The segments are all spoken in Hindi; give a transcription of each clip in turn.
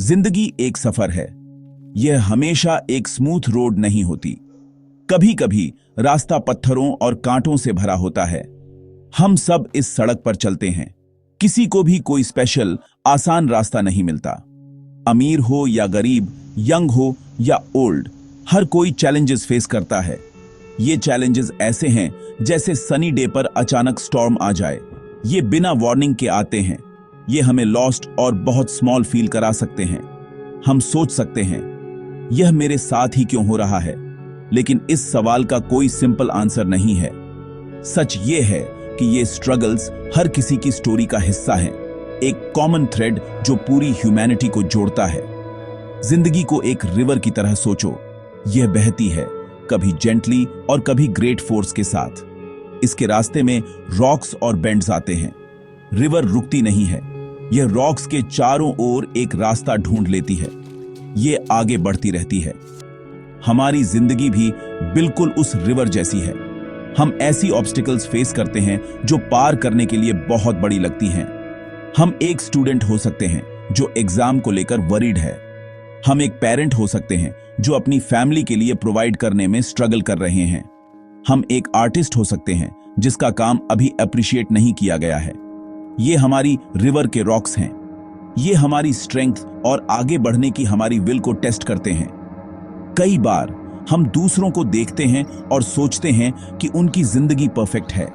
जिंदगी एक सफर है। यह हमेशा एक स्मूथ रोड नहीं होती। कभी कभी रास्ता पत्थरों और कांटों से भरा होता है। हम सब इस सड़क पर चलते हैं। किसी को भी कोई स्पेशल आसान रास्ता नहीं मिलता। अमीर हो या गरीब, यंग हो या ओल्ड, हर कोई चैलेंजेस फेस करता है। ये चैलेंजेस ऐसे हैं जैसे सनी डे पर अचानक स्टॉर्म आ जाए। ये बिना वार्निंग के आते हैं। ये हमें लॉस्ट और बहुत स्मॉल फील करा सकते हैं। हम सोच सकते हैं, यह मेरे साथ ही क्यों हो रहा है? लेकिन इस सवाल का कोई सिंपल आंसर नहीं है। सच ये है कि ये स्ट्रगल्स हर किसी की स्टोरी का हिस्सा हैं। एक कॉमन थ्रेड जो पूरी ह्यूमैनिटी को जोड़ता है। जिंदगी को एक रिवर की तरह सोचो। यह बहती है, कभी जेंटली और कभी ग्रेट फोर्स के साथ। इसके रास्ते में रॉक्स और बेंड्स आते हैं। रिवर रुकती नहीं है। यह रॉक्स के चारों ओर एक रास्ता ढूंढ लेती है। यह आगे बढ़ती रहती है। हमारी जिंदगी भी बिल्कुल उस रिवर जैसी है। हम ऐसी ऑब्स्टिकल्स फेस करते हैं जो पार करने के लिए बहुत बड़ी लगती हैं। हम एक स्टूडेंट हो सकते हैं जो एग्जाम को लेकर वरीड है। हम एक पेरेंट हो सकते हैं जो अपनी फैमिली के लिए प्रोवाइड करने में स्ट्रगल कर रहे हैं। हम एक आर्टिस्ट हो सकते हैं जिसका काम अभी अप्रिशिएट नहीं किया गया है। ये हमारी रिवर के रॉक्स हैं। ये हमारी स्ट्रेंथ और आगे बढ़ने की हमारी विल को टेस्ट करते हैं। कई बार हम दूसरों को देखते हैं और सोचते हैं कि उनकी जिंदगी परफेक्ट है।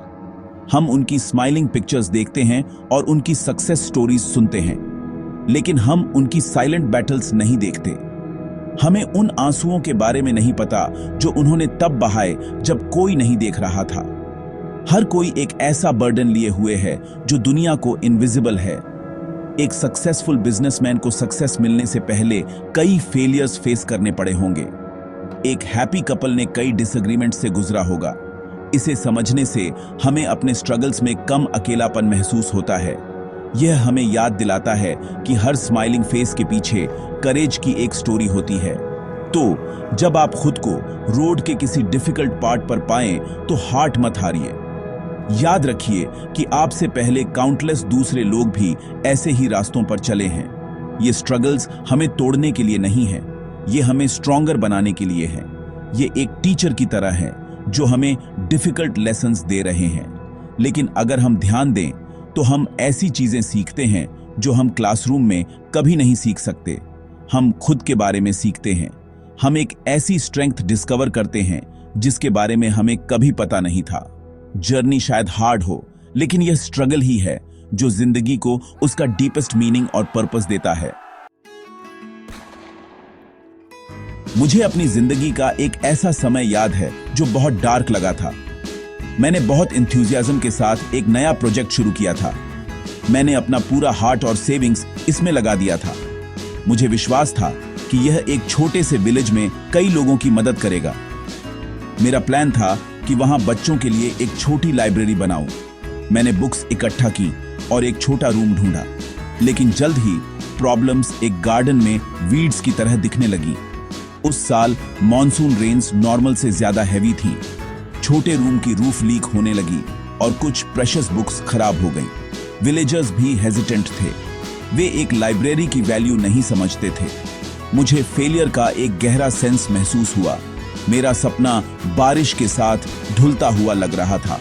हम उनकी स्माइलिंग पिक्चर्स देखते हैं और उनकी सक्सेस स्टोरीज सुनते हैं, लेकिन हम उनकी साइलेंट बैटल्स नहीं देखते। हमें उन आंसुओं के बारे में नहीं पता जो उन्होंने तब बहाए जब कोई नहीं देख रहा था। हर कोई एक ऐसा बर्डन लिए हुए है जो दुनिया को इनविजिबल है। एक सक्सेसफुल बिजनेसमैन को सक्सेस मिलने से पहले कई फेलियर्स फेस करने पड़े होंगे। एक हैप्पी कपल ने कई डिसएग्रीमेंट से गुजरा होगा। इसे समझने से हमें अपने स्ट्रगल्स में कम अकेलापन महसूस होता है। यह हमें याद दिलाता है कि हर स्माइलिंग फेस के पीछे करेज की एक स्टोरी होती है। तो जब आप खुद को रोड के किसी डिफिकल्ट पार्ट पर पाएं तो हार्ट मत हारिए। याद रखिए कि आपसे पहले काउंटलेस दूसरे लोग भी ऐसे ही रास्तों पर चले हैं। ये स्ट्रगल्स हमें तोड़ने के लिए नहीं है, ये हमें स्ट्रॉन्गर बनाने के लिए है। ये एक टीचर की तरह है जो हमें डिफिकल्ट लेसन्स दे रहे हैं। लेकिन अगर हम ध्यान दें तो हम ऐसी चीजें सीखते हैं जो हम क्लासरूम में कभी नहीं सीख सकते। हम खुद के बारे में सीखते हैं। हम एक ऐसी स्ट्रेंथ डिस्कवर करते हैं जिसके बारे में हमें कभी पता नहीं था। जर्नी शायद हार्ड हो, लेकिन यह स्ट्रगल ही है जो जिंदगी को उसका डीपेस्ट मीनिंग और पर्पस देता है। मुझे अपनी जिंदगी का एक ऐसा समय याद है जो बहुत डार्क लगा था। मैंने बहुत एंथुसियाज्म के साथ एक नया प्रोजेक्ट शुरू किया था। मैंने अपना पूरा हार्ट और सेविंग्स इसमें लगा दिया था। मुझे विश्वास था कि यह एक छोटे से विलेज में कई लोगों की मदद करेगा। मेरा प्लान था कि वहां बच्चों के लिए एक छोटी लाइब्रेरी बनाऊं। मैंने बुक्स इकट्ठा की और एक छोटा रूम ढूंढा, लेकिन जल्द ही प्रॉब्लम्स एक गार्डन में वीड्स की तरह दिखने लगी। उस साल मॉनसून रेन्स नॉर्मल से ज्यादा हैवी थी। छोटे रूम की रूफ लीक होने लगी और कुछ प्रेशियस बुक्स खराब हो गई। विलेजर्स भी हेजिटेंट थे। वे एक लाइब्रेरी की वैल्यू नहीं समझते थे। मुझे फेलियर का एक गहरा सेंस महसूस हुआ। मेरा सपना बारिश के साथ धुलता हुआ लग रहा था।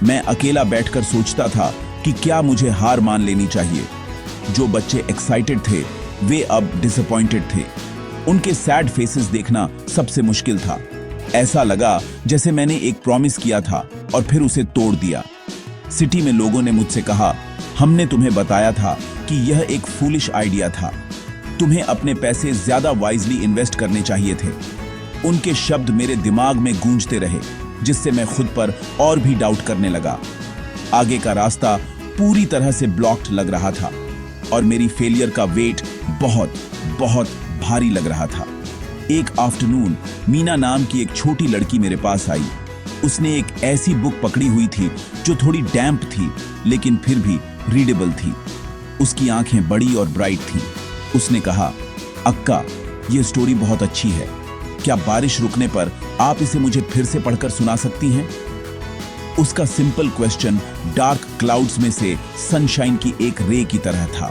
मैं अकेला बैठकर सोचता था कि क्या मुझे हार मान लेनी चाहिए। जो बच्चे एक्साइटेड थे वे अब डिसअपॉइंटेड थे। उनके सैड फेसेस देखना सबसे मुश्किल था। ऐसा लगा जैसे मैंने एक प्रॉमिस किया था और फिर उसे तोड़ दिया। सिटी में लोगों ने मुझसे कहा, हमने तुम्हें बताया था कि यह एक फूलिश आइडिया था। तुम्हें अपने पैसे ज्यादा वाइजली इन्वेस्ट करने चाहिए थे। उनके शब्द मेरे दिमाग में गूंजते रहे, जिससे मैं खुद पर और भी डाउट करने लगा। आगे का रास्ता पूरी तरह से ब्लॉक्ड लग रहा था और मेरी फेलियर का वेट बहुत बहुत भारी लग रहा था। एक आफ्टरनून मीना नाम की एक छोटी लड़की मेरे पास आई। उसने एक ऐसी बुक पकड़ी हुई थी जो थोड़ी डैम्प थी, लेकिन फिर भी रीडेबल थी। उसकी आंखें बड़ी और ब्राइट थीं। उसने कहा, अक्का, यह स्टोरी बहुत अच्छी है। क्या बारिश रुकने पर आप इसे मुझे फिर से पढ़कर सुना सकती हैं? उसका सिंपल क्वेश्चन डार्क क्लाउड्स में से सनशाइन की एक रे की तरह था।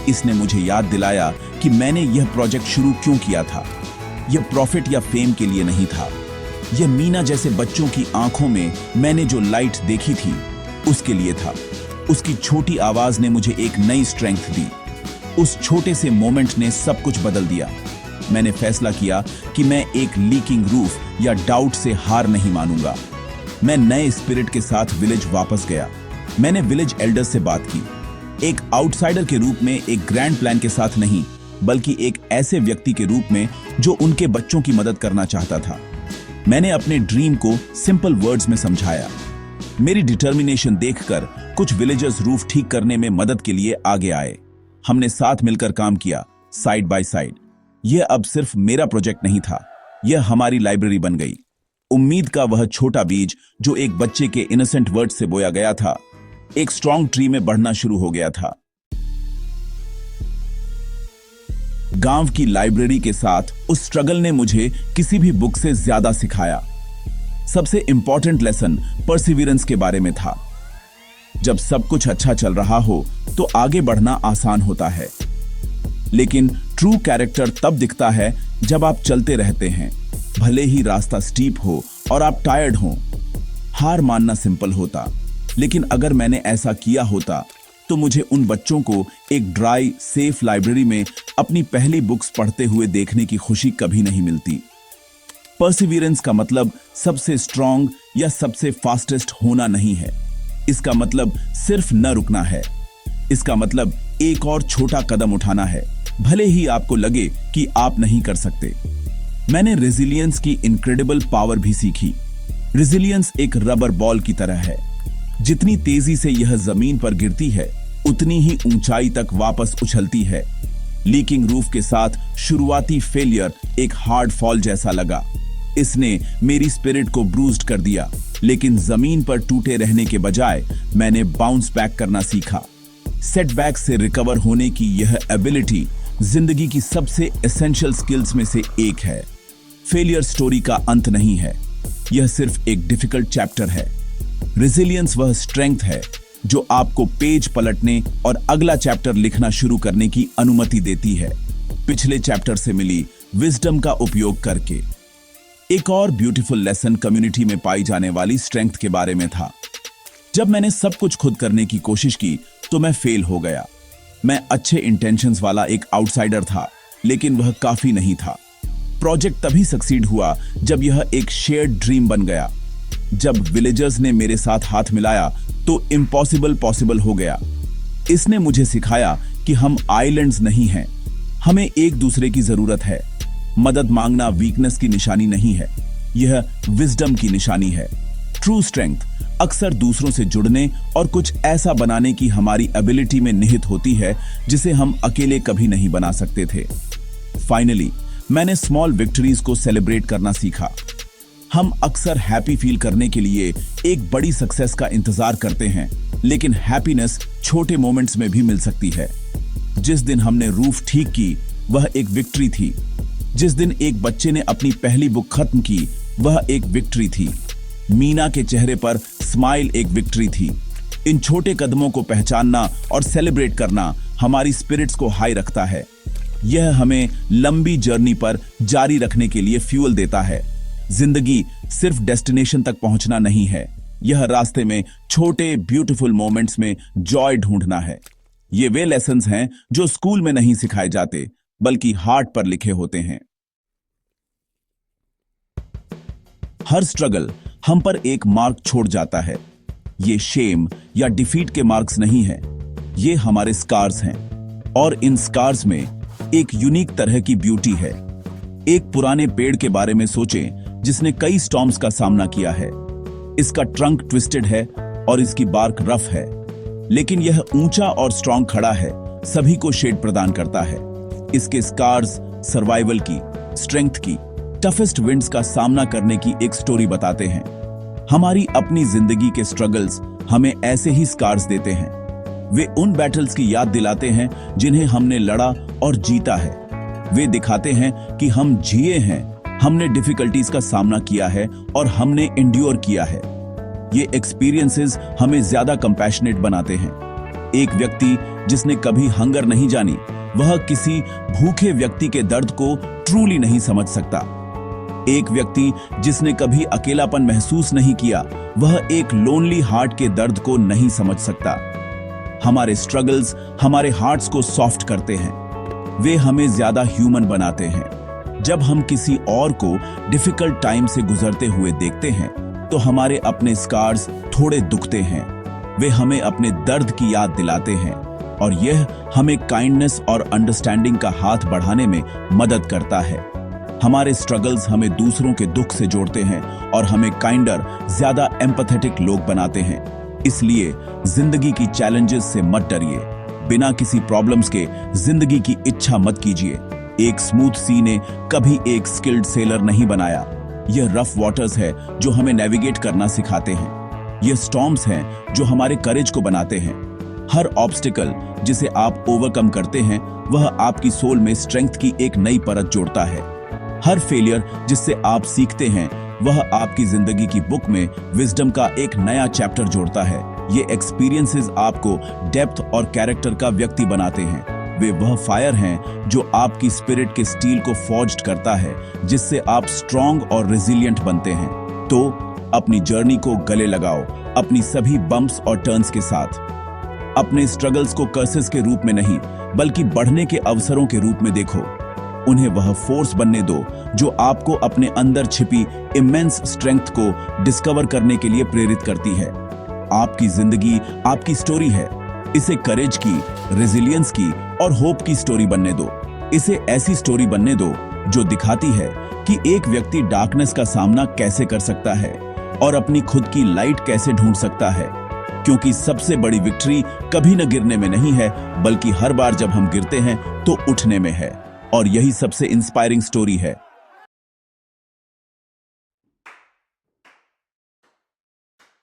इसने मुझे याद दिलाया कि मैंने यह प्रोजेक्ट शुरू क्यों किया था। यह प्रॉफिट या फेम के लिए नहीं था। यह मीना जैसे बच्चों की आंखों में मैंने जो लाइट देखी थी उसके लिए था। उसकी छोटी आवाज ने मुझे एक नई स्ट्रेंथ दी। उस छोटे से मोमेंट ने सब कुछ बदल दिया। मैंने फैसला किया कि मैं एक लीकिंग रूफ या डाउट से हार नहीं मानूंगा। मैं नए स्पिरिट के साथ विलेज वापस गया। मैंने विलेज एल्डर्स से बात की, एक आउटसाइडर के रूप में, एक ग्रैंड प्लान के साथ नहीं, बल्कि एक ऐसे व्यक्ति के रूप में जो उनके बच्चों की मदद करना चाहता था। मैंने अपने ड्रीम को सिंपल वर्ड्स में समझाया। मेरी डिटर्मिनेशन देखकर कुछ विलेजर्स रूफ ठीक करने में मदद के लिए आगे आए। हमने साथ मिलकर काम किया, साइड बाय साइड। यह अब सिर्फ मेरा प्रोजेक्ट नहीं था, यह हमारी लाइब्रेरी बन गई। उम्मीद का वह छोटा बीज जो एक बच्चे के इनोसेंट वर्ड से बोया गया था, एक स्ट्रॉन्ग ट्री में बढ़ना शुरू हो गया था। गांव की लाइब्रेरी के साथ उस स्ट्रगल ने मुझे किसी भी बुक से ज्यादा सिखाया। सबसे इंपॉर्टेंट लेसन परसिवियरेंस के बारे में था। जब सब कुछ अच्छा चल रहा हो तो आगे बढ़ना आसान होता है, लेकिन ट्रू कैरेक्टर तब दिखता है जब आप चलते रहते हैं, भले ही रास्ता स्टीप हो और आप टायर्ड हो। हार मानना सिंपल होता, लेकिन अगर मैंने ऐसा किया होता तो मुझे उन बच्चों को एक ड्राई सेफ लाइब्रेरी में अपनी पहली बुक्स पढ़ते हुए देखने की खुशी कभी नहीं मिलती। परसिवियरेंस का मतलब सबसे स्ट्रॉन्ग या सबसे फास्टेस्ट होना नहीं है। इसका मतलब सिर्फ न रुकना है। इसका मतलब एक और छोटा कदम उठाना है, भले ही आपको लगे कि आप नहीं कर सकते। मैंने रेजिलियंस की इनक्रेडिबल पावर भी सीखी। रेजिलियंस एक रबर बॉल की तरह है। जितनी तेजी से यह जमीन पर गिरती है, उतनी ही ऊंचाई तक वापस उछलती है। लीकिंग रूफ के साथ शुरुआती फेलियर एक हार्ड फॉल जैसा लगा। इसने मेरी स्पिरिट को ब्रूस्ड कर दिया, लेकिन जमीन पर टूटे रहने के बजाय मैंने बाउंस बैक करना सीखा। सेटबैक से रिकवर होने की यह एबिलिटी जिंदगी की सबसे एसेंशियल स्किल्स में से एक है। फेलियर स्टोरी का अंत नहीं है, यह सिर्फ एक डिफिकल्ट चैप्टर है। रेजिलियंस वह स्ट्रेंथ है जो आपको पेज पलटने और अगला चैप्टर लिखना शुरू करने की अनुमति देती है, पिछले चैप्टर से मिली विजडम का उपयोग करके। एक और ब्यूटीफुल लेसन कम्युनिटी में पाई जाने वाली स्ट्रेंथ के बारे में था। जब मैंने सब कुछ खुद करने की कोशिश की तो मैं फेल हो गया। मैं अच्छे इंटेंशंस वाला एक आउटसाइडर था, लेकिन वह काफी नहीं था। प्रोजेक्ट तभी सक्सीड हुआ जब यह एक शेयर्ड ड्रीम बन गया। जब विलेजर्स ने मेरे साथ हाथ मिलाया तो इम्पॉसिबल पॉसिबल हो गया। इसने मुझे सिखाया कि हम आइलैंड्स नहीं हैं, हमें एक दूसरे की जरूरत है। मदद मांगना वीकनेस की निशानी नहीं है, यह विजडम की निशानी है। ट्रू स्ट्रेंथ अक्सर दूसरों से जुड़ने और कुछ ऐसा बनाने की हमारी एबिलिटी में निहित होती है जिसे हम अकेले कभी नहीं बना सकते थे। फाइनली मैंने स्मॉल विक्ट्रीज को सेलिब्रेट करना सीखा। हम अक्सर हैप्पी फील करने के लिए एक बड़ी सक्सेस का इंतजार करते हैं, लेकिन हैप्पीनेस छोटे मोमेंट्स में भी मिल सकती है। जिस दिन हमने रूफ ठीक की वह एक विक्ट्री थी। जिस दिन एक बच्चे ने अपनी पहली बुक खत्म की वह एक विक्ट्री थी। मीना के चेहरे पर स्माइल एक विक्ट्री थी। इन छोटे कदमों को पहचानना और सेलिब्रेट करना हमारी स्पिरिट्स को हाई रखता है। यह हमें लंबी जर्नी पर जारी रखने के लिए फ्यूल देता है। जिंदगी सिर्फ डेस्टिनेशन तक पहुंचना नहीं है, यह रास्ते में छोटे ब्यूटीफुल मोमेंट्स में जॉय ढूंढना है। ये वे लेसन्स हैं जो स्कूल में नहीं सिखाए जाते, बल्कि हार्ट पर लिखे होते हैं। हर स्ट्रगल हम पर एक मार्क छोड़ जाता है। ये शेम या डिफीट के मार्क्स नहीं है, ये हमारे स्कार्स हैं। और इन स्कार्स में एक यूनिक तरह की ब्यूटी है। एक पुराने पेड़ के बारे में सोचें जिसने कई स्टॉर्म्स का सामना किया है। इसका ट्रंक ट्विस्टेड है और इसकी बार्क रफ है, लेकिन यह ऊंचा और स्ट्रॉन्ग खड़ा है, सभी को शेड प्रदान करता है। इसके स्कार्स सर्वाइवल की, स्ट्रेंथ की, टफेस्ट विंड्स का सामना करने की एक स्टोरी बताते हैं। हमारी अपनी जिंदगी के स्ट्रगल्स हमें ऐसे ही स्कार्स देते हैं। वे उन बैटल्स की याद दिलाते हैं जिन्हें हमने लड़ा और जीता है। वे दिखाते हैं कि हम जिए हैं, हमने डिफिकल्टीज का सामना किया है और हमने एंड्योर किया है। ये एक्सपीरियंसेस हमें ज्यादा कंपैशनेट बनाते हैं। एक व्यक्ति जिसने कभी हंगर नहीं जानी, वह किसी भूखे व्यक्ति के दर्द को ट्रूली नहीं समझ सकता। एक व्यक्ति जिसने कभी अकेलापन महसूस नहीं किया, वह एक लोनली हार्ट के दर्द को नहीं समझ सकता। हमारे स्ट्रगल्स हमारे हार्ट्स को सॉफ्ट करते हैं, वे हमें ज्यादा ह्यूमन बनाते हैं। जब हम किसी और को डिफिकल्ट टाइम से गुजरते हुए देखते हैं, तो हमारे अपने स्कार्स थोड़े दुखते हैं। वे हमें अपने दर्द की याद दिलाते हैं, और यह हमें काइंडनेस और अंडरस्टैंडिंग का हाथ बढ़ाने में मदद करता है। हमारे स्ट्रगल्स हमें दूसरों के दुख से जोड़ते हैं और हमें काइंडर, ज्यादा एम्पैथेटिक लोग बनाते हैं। इसलिए जिंदगी की चैलेंजेस से मत डरिए। बिना किसी प्रॉब्लम्स के जिंदगी की इच्छा मत कीजिए। एक स्मूथ सी ने कभी एक स्किल्ड सेलर नहीं बनाया। यह रफ वाटर्स है जो हमें नेविगेट करना सिखाते हैं। यह स्टॉर्म्स हैं जो हमारे करेज को बनाते हैं। हर ऑब्स्टिकल जिसे आप ओवरकम करते हैं, वह आपकी सोल में स्ट्रेंथ की एक नई परत जोड़ता है। हर फेलियर जिससे आप सीखते हैं, वह आपकी जिंदगी की बुक में विजडम का एक नया चैप्टर जोड़ता है। ये एक्सपीरियंसेस आपको डेप्थ और कैरेक्टर का व्यक्ति बनाते हैं। वे वह फायर हैं जो आपकी स्पिरिट के स्टील को फॉर्ज्ड करता है, जिससे आप स्ट्रॉन्ग और रेजिलिएंट बनते हैं। तो अपनी जर्नी को गले लगाओ, अपनी सभी बम्प्स और टर्न्स के साथ। अपने स्ट्रगल्स को कर्सेस के रूप में नहीं, बल्कि बढ़ने के अवसरों के रूप में देखो। उन्हें वह फोर्स बनने दो जो आपको अपने अंदर छिपी इमेंस स्ट्रेंथ को डिस्कवर करने के लिए प्रेरित करती है। आपकी जिंदगी आपकी स्टोरी है। इसे करेज की, रेजिलियंस की और होप की स्टोरी बनने दो। इसे ऐसी स्टोरी बनने दो जो दिखाती है कि एक व्यक्ति डार्कनेस का सामना कैसे कर सकता है और अपनी खुद की लाइट कैसे ढूंढ सकता है। क्योंकि सबसे बड़ी विक्ट्री कभी न गिरने में नहीं है, बल्कि हर बार जब हम गिरते हैं तो उठने में है। और यही सबसे इंस्पायरिंग स्टोरी है।